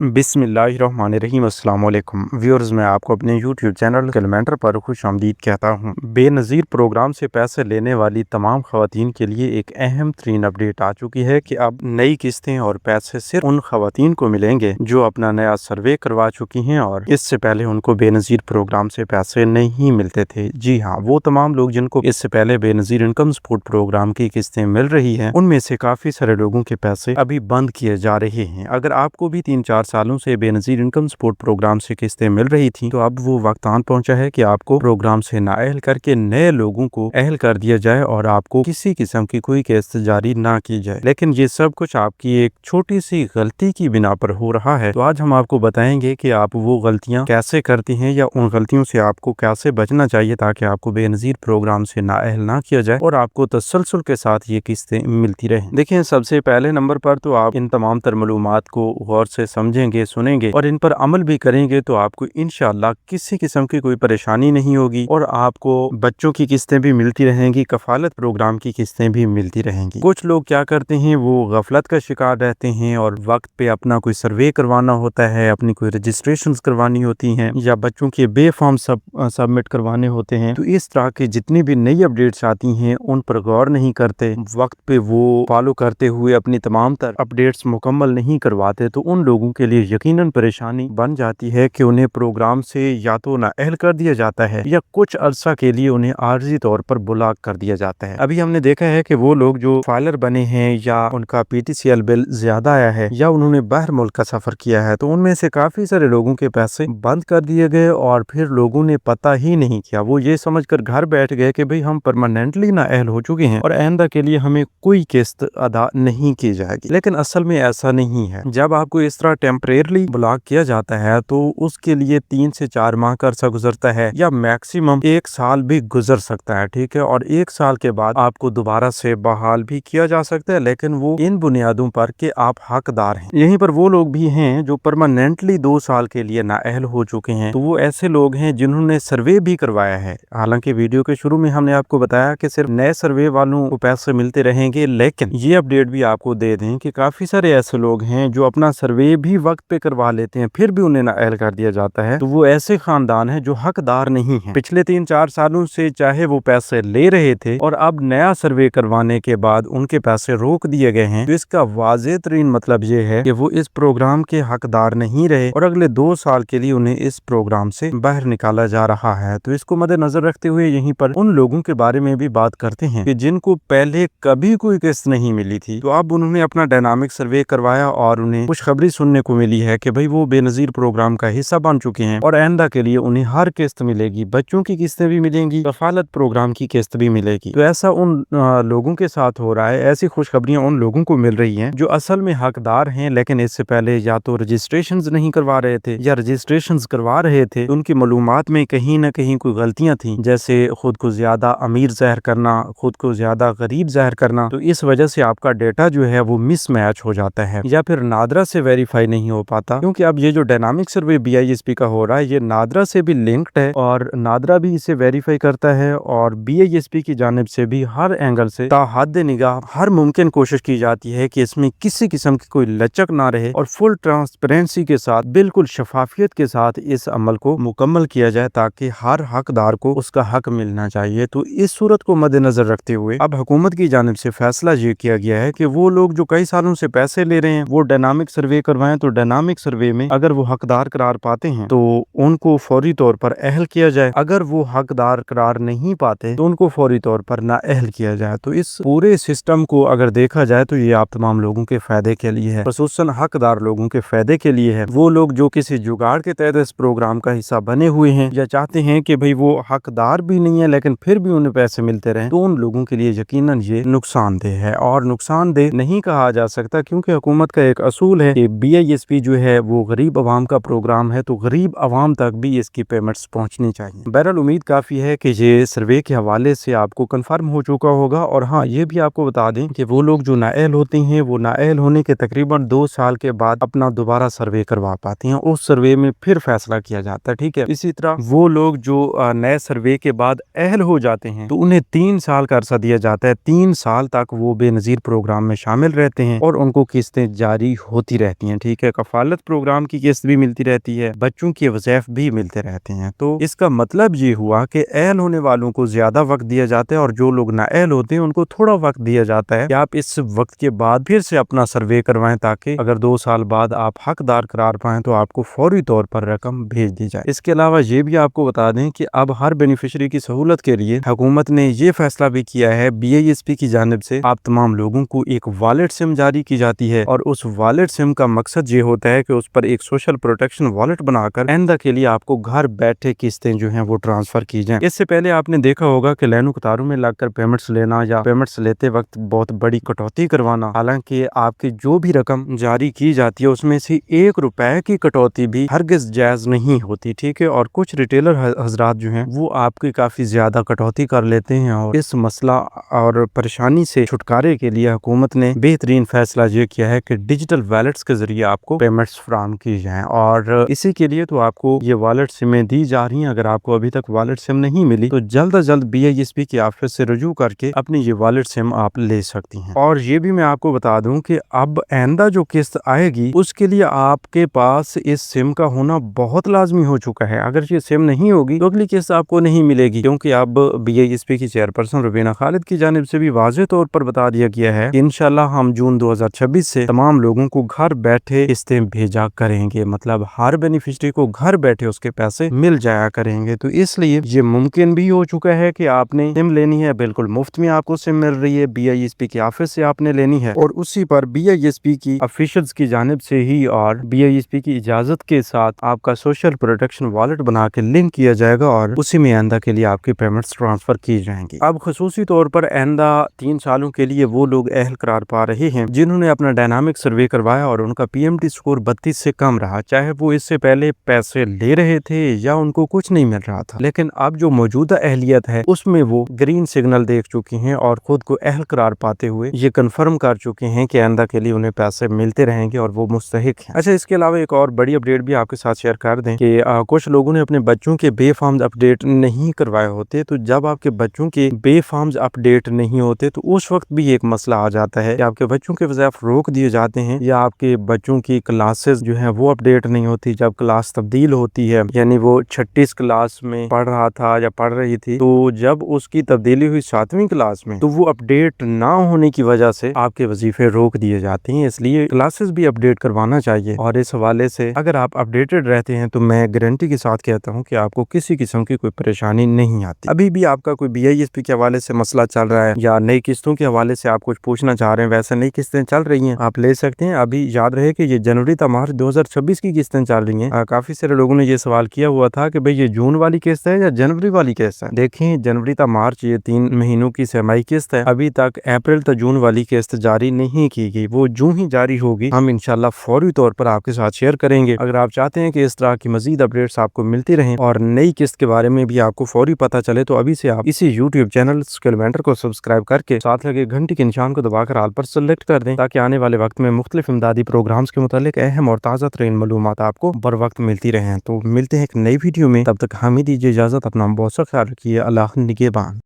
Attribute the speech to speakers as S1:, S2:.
S1: बिस्मिल्लाहिर्रहमानिर्रहीम। अस्सलाम वालेकुम व्यूअर्स, मैं आपको अपने यूट्यूब चैनल कैलमेंटर पर खुश आमदीद कहता हूँ। बेनज़ीर प्रोग्राम से पैसे लेने वाली तमाम ख़वातीन के लिए एक अहम तरीन अपडेट आ चुकी है कि अब नई किस्तें और पैसे सिर्फ उन ख़वातीन को मिलेंगे जो अपना नया सर्वे करवा चुकी हैं और इससे पहले उनको बेनज़ीर प्रोग्राम से पैसे नहीं मिलते थे। जी हाँ, वो तमाम लोग जिनको इससे पहले बेनज़ीर इनकम सपोर्ट प्रोग्राम की किस्तें मिल रही हैं, उनमें से काफ़ी सारे लोगों के पैसे अभी बंद किए जा रहे हैं। अगर आपको भी 3-4 सालों से बेनज़ीर इनकम सपोर्ट प्रोग्राम से किस्तें मिल रही थी, तो अब वो वक्त आन पहुंचा है कि आपको प्रोग्राम से नाअहल करके नए लोगों को अहल कर दिया जाए और आपको किसी किस्म की कोई किस्त जारी ना की जाए। लेकिन ये सब कुछ आपकी एक छोटी सी गलती की बिना पर हो रहा है। तो आज हम आपको बताएंगे कि आप वो गलतियां कैसे करती हैं या उन गलतियों से आपको कैसे बचना चाहिए ताकि आपको बेनज़ीर प्रोग्राम से नाअहल ना किया जाए और आपको तसलसल के साथ ये किस्तें मिलती रहें। देखिए, सबसे पहले नंबर पर तो आप इन तमाम तर मालूमात को गौर से समझेंगे, सुनेंगे और इन पर अमल भी करेंगे तो आपको इंशाअल्लाह किसी किस्म की कोई परेशानी नहीं होगी और आपको बच्चों की किस्तें भी मिलती रहेंगी, कफालत प्रोग्राम की किस्तें भी मिलती रहेंगी। कुछ लोग क्या करते हैं, वो गफलत का शिकार रहते हैं और वक्त पे अपना कोई सर्वे करवाना होता है, अपनी कोई रजिस्ट्रेशन करवानी होती हैं या बच्चों के बे फॉर्म सबमिट करवाने होते हैं। तो इस तरह की जितनी भी नई अपडेट्स आती हैं उन पर गौर नहीं करते, वक्त पे वो फॉलो करते हुए अपनी तमाम तर अपडेट्स मुकम्मल नहीं करवाते, तो उन लोगों के लिए यकीनन परेशानी बन जाती है कि उन्हें प्रोग्राम से या तो नाअहल कर दिया जाता है या कुछ अरसा के लिए उन्हें आर्जी तौर पर ब्लॉक कर दिया जाता है। अभी हमने देखा है कि वो लोग जो फाइलर बने हैं या उनका PTCL बिल ज्यादा आया है या उन्होंने बाहर मुल्क का सफर किया है, तो उनमें से काफी सारे लोगों के पैसे बंद कर दिए गए और फिर लोगों ने पता ही नहीं किया। वो ये समझ कर घर बैठ गए कि भाई हम परमानेंटली नाअहल हो चुके हैं और आइंदा के लिए हमें कोई किस्त अदा नहीं की जाएगी। लेकिन असल में ऐसा नहीं है। जब आपको इस तरह टेम्परेरली ब्लॉक किया जाता है तो उसके लिए 3 से 4 माह का अरसा गुजरता है या मैक्सिमम 1 साल भी गुजर सकता है, ठीक है। और 1 साल के बाद आपको दोबारा से बहाल भी किया जा सकता है, लेकिन वो इन बुनियादों पर कि आप हकदार हैं। यहीं पर वो लोग भी हैं जो परमानेंटली 2 साल के लिए नाअहल हो चुके हैं, तो वो ऐसे लोग हैं जिन्होंने सर्वे भी करवाया है। हालांकि वीडियो के शुरू में हमने आपको बताया कि सिर्फ नए सर्वे वालों को पैसे मिलते रहेंगे, लेकिन ये अपडेट भी आपको दे दें कि काफी सारे ऐसे लोग हैं जो अपना सर्वे भी वक्त पे करवा लेते हैं, फिर भी उन्हें नाअहल कर दिया जाता है। तो वो ऐसे खानदान हैं जो हकदार नहीं हैं। पिछले 3-4 सालों से चाहे वो पैसे ले रहे थे और अब नया सर्वे करवाने के बाद उनके पैसे रोक दिए गए हैं, तो इसका वाज़ेह तरीन मतलब ये है कि वो इस प्रोग्राम के हकदार नहीं रहे और अगले 2 साल के लिए उन्हें इस प्रोग्राम से बाहर निकाला जा रहा है। तो इसको मद्देनजर रखते हुए यहीं पर उन लोगों के बारे में भी बात करते हैं कि जिनको पहले कभी कोई किस्त नहीं मिली थी, तो अब उन्होंने अपना डायनामिक सर्वे करवाया और उन्हें खुशखबरी सुनने को मिली है कि भाई वो बेनज़ीर प्रोग्राम का हिस्सा बन चुके हैं और आइंदा के लिए उन्हें हर किस्त मिलेगी, बच्चों की किस्तें भी मिलेंगी, कफालत प्रोग्राम की किस्त भी मिलेगी। तो ऐसा उन लोगों के साथ हो रहा है। ऐसी खुशखबरियां उन लोगों को मिल रही हैं जो असल में हकदार हैं, लेकिन इससे पहले या तो रजिस्ट्रेशंस नहीं करवा रहे थे या रजिस्ट्रेशंस करवा रहे थे, उनकी मालूमात में कहीं ना कहीं कोई गलतियां थी, जैसे खुद को ज्यादा अमीर ज़ाहिर करना, खुद को ज्यादा गरीब ज़ाहिर करना। तो इस वजह से आपका डेटा जो है वो मिसमैच हो जाता है या फिर नादरा से वेरीफाई नहीं हो पाता, क्योंकि अब ये जो डायनामिक सर्वे BISP का हो रहा है ये नादरा से भी लिंक्ड है और नादरा भी इसे वेरीफाई करता है और BISP की जानिब से भी हर एंगल से ताहद निगाह हर मुमकिन कोशिश की जाती है कि इसमें किसी किस्म की कोई लचक ना रहे और फुल ट्रांसपेरेंसी के साथ, बिल्कुल शफाफियत के साथ इस अमल को मुकम्मल किया जाए ताकि हर हकदार को उसका हक मिलना चाहिए। तो इस सूरत को मद्देनजर रखते हुए अब हुकूमत की जानिब से फैसला ये किया गया है कि वो लोग जो कई सालों से पैसे ले रहे हैं वो डायनामिक सर्वे करवाएं। तो डायनामिक सर्वे में अगर वो हकदार करार पाते हैं तो उनको फौरी तौर पर अहल किया जाए, अगर वो हकदार करार नहीं पाते तो उनको फौरी तौर पर नाअहल किया जाए। तो इस पूरे सिस्टम को अगर देखा जाए तो ये आप तमाम लोगों के फायदे के लिए है, खुसूसन हकदार लोगों के फायदे के लिए है। वो लोग जो किसी जुगाड़ के तहत इस प्रोग्राम का हिस्सा बने हुए हैं या चाहते हैं कि भाई वो हकदार भी नहीं है लेकिन फिर भी उन्हें पैसे मिलते रहे, तो उन लोगों के लिए यकीनन ये नुकसानदेह है। और नुकसानदेह नहीं कहा जा सकता क्योंकि हुकूमत का एक असूल है कि BISP जो है वो गरीब अवाम का प्रोग्राम है, तो गरीब अवाम तक भी इसकी पेमेंट्स पहुंचनी चाहिए। बहरहाल उम्मीद काफी है कि ये सर्वे के हवाले से आपको कंफर्म हो चुका होगा। और हाँ, ये भी आपको बता दें कि वो लोग जो नाअहल होते हैं वो नाअहल होने के तकरीबन 2 साल के बाद अपना दोबारा सर्वे करवा पाते हैं, उस सर्वे में फिर फैसला किया जाता है, ठीक है। इसी तरह वो लोग जो नए सर्वे के बाद अहल हो जाते हैं तो उन्हें 3 साल का अरसा दिया जाता है। 3 साल तक वो बेनज़ीर प्रोग्राम में शामिल रहते हैं और उनको किस्तें जारी होती रहती हैं, ठीक है। है, कफालत प्रोग्राम की किस्त भी मिलती रहती है, बच्चों के वज़ैफ भी मिलते रहते हैं। तो इसका मतलब ये हुआ कि अहल होने वालों को ज्यादा वक्त दिया जाता है और जो लोग नाअहल होते हैं उनको थोड़ा वक्त दिया जाता है कि आप इस वक्त के बाद फिर से अपना सर्वे करवाएं, ताकि अगर 2 साल बाद आप हकदार करार पाएं तो आपको फौरी तौर पर रकम भेज दी जाए। इसके अलावा ये भी आपको बता दें कि अब हर बेनिफिशियरी की सहूलत के लिए हुकूमत ने ये फैसला भी किया है, BISP की जानिब से आप तमाम लोगों को एक वॉलेट सिम जारी की जाती है और उस वॉलेट सिम का मकसद ये होता है कि उस पर एक सोशल प्रोटेक्शन वॉलेट बनाकर आइंदा के लिए आपको घर बैठे किस्तें जो हैं वो ट्रांसफर की जाएं। इससे पहले आपने देखा होगा कि लाइनों कतारों में लगकर पेमेंट्स लेना या पेमेंट्स लेते वक्त बहुत बड़ी कटौती करवाना, हालांकि आपकी जो भी रकम जारी की जाती है उसमें से 1 रुपए की कटौती भी हरगिज जायज नहीं होती, ठीक है। और कुछ रिटेलर हजरात जो हैं वो आपकी काफी ज्यादा कटौती कर लेते हैं और इस मसला और परेशानी से छुटकारे के लिए हुकूमत ने बेहतरीन फैसला ये किया है कि डिजिटल वॉलेट्स के जरिए आपको पेमेंट्स फराहम की जाएं और इसी के लिए तो आपको ये वॉलेट सिमें दी जा रही हैं। अगर आपको अभी तक वॉलेट सिम नहीं मिली तो जल्द अज जल्द BISP की ऑफिस से रजू करके अपनी ये वॉलेट सिम आप ले सकती हैं। और ये भी मैं आपको बता दूं कि अब आइंदा जो किस्त आएगी उसके लिए आपके पास इस सिम का होना बहुत लाजमी हो चुका है। अगर ये सिम नहीं होगी तो अगली किस्त आपको नहीं मिलेगी, क्योंकि अब BISP की चेयरपर्सन रुबीना खालिद की जानिब से भी वाज़ेह तौर पर बता दिया गया है कि इंशाल्लाह हम जून 2026 से तमाम लोगों को घर बैठे किस्तें भेजा करेंगे, मतलब हर बेनिफिशियरी को घर बैठे उसके पैसे मिल जाया करेंगे। तो इसलिए ये मुमकिन भी हो चुका है कि आपने सिम लेनी है, बिल्कुल मुफ्त में आपको सिम मिल रही है, BISP की ऑफिस से आपने लेनी है और उसी पर BISP की ऑफिशियल्स की जानिब से ही और BISP की इजाजत के साथ आपका सोशल प्रोटेक्शन वॉलेट बना के लिंक किया जाएगा और उसी में आइंदा के लिए आपकी पेमेंट्स ट्रांसफर की जाएंगी। अब खसूसी तौर पर आइंदा 3 सालों के लिए वो लोग अहल करार पा रहे हैं जिन्होंने अपना डायनामिक सर्वे करवाया और उनका PMT स्कोर 32 से कम रहा, चाहे वो इससे पहले पैसे ले रहे थे या उनको कुछ नहीं मिल रहा था। लेकिन अब जो मौजूदा अहलियत है उसमें वो ग्रीन सिग्नल देख चुके हैं और खुद को अहल करार पाते हुए ये कंफर्म कर चुके हैं कि आइंदा के लिए उन्हें पैसे मिलते रहेंगे और वो मुस्तहिक हैं। अच्छा, इसके अलावा एक और बड़ी अपडेट भी आपके साथ शेयर कर दें कि कुछ लोगों ने अपने बच्चों के बेफार्म्स अपडेट नहीं करवाए होते। तो जब आपके बच्चों के बेफार्म्स अपडेट नहीं होते तो उस वक्त भी एक मसला आ जाता है कि आपके बच्चों के वज़ाइफ रोक दिए जाते हैं या आपके बच्चों की क्लासेस जो है वो अपडेट नहीं होती। जब क्लास तब्दील होती है, यानी वो 36 क्लास में पढ़ रहा था या पढ़ रही थी, तो जब उसकी तब्दीली हुई 7वीं क्लास में तो वो अपडेट ना होने की वजह से आपके वजीफे रोक दिए जाते हैं। इसलिए क्लासेस भी अपडेट करवाना चाहिए और इस हवाले से अगर आप अपडेटेड रहते हैं तो मैं गारंटी के साथ कहता हूं कि आपको किसी किस्म की कोई परेशानी नहीं आती। अभी भी आपका कोई BISP के हवाले से मसला चल रहा है या नई किस्तों के हवाले से आप कुछ पूछना चाह रहे हैं, वैसे नई किस्तें चल रही हैं, आप ले सकते हैं। अभी याद रहे कि ये जनवरी था मार्च 2026 की किस्तें चल रही हैं। काफी सारे लोगों ने ये सवाल किया हुआ था कि भाई ये जून वाली किस्त है या जनवरी वाली किस्त है। देखें, जनवरी था मार्च ये 3 महीनों की सेमाई किस्त है। अभी तक अप्रैल तक जून वाली किस्त जारी नहीं की गई, वो जूं ही जारी होगी हम इंशाल्लाह फौरी तौर पर आपके साथ शेयर करेंगे। अगर आप चाहते हैं कि इस तरह की मजीद अपडेट्स आपको मिलती रहें और नई किस्त के बारे में भी आपको फौरी पता चले तो अभी से आप इसी YouTube चैनल कैलमेंटर को सब्सक्राइब करके साथ लगे घंटी के निशान को दबाकर ऑल पर सेलेक्ट कर दें, ताकि आने वाले वक्त में मुख्तलिफ इमदादी प्रोग्राम्स के मुतालिक अहम और ताज़ा तरीन मालूमात आपको बर वक्त मिलती रहें। तो मिलते हैं एक नई वीडियो में, तब तक हमें दीजिए इजाजत। अपना बहुत सा ख्याल रखिए। अल्लाह निगहबान।